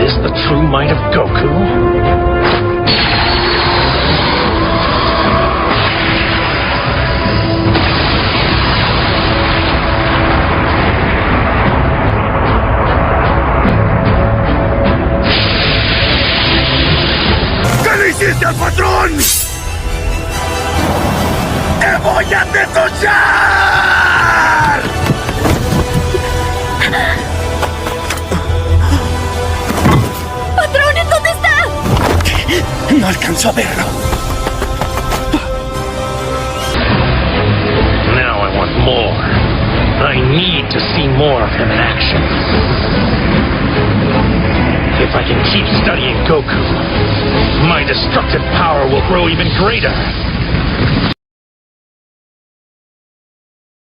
this the true might of Goku? ¿Qué le hiciste al patrón? ¡Te voy a desollar! ¡Patrón, ¿en dónde está? No alcanzó a verlo. Now I want more. I need to see more of him in action. If I can keep studying Goku, my destructive power will grow even greater.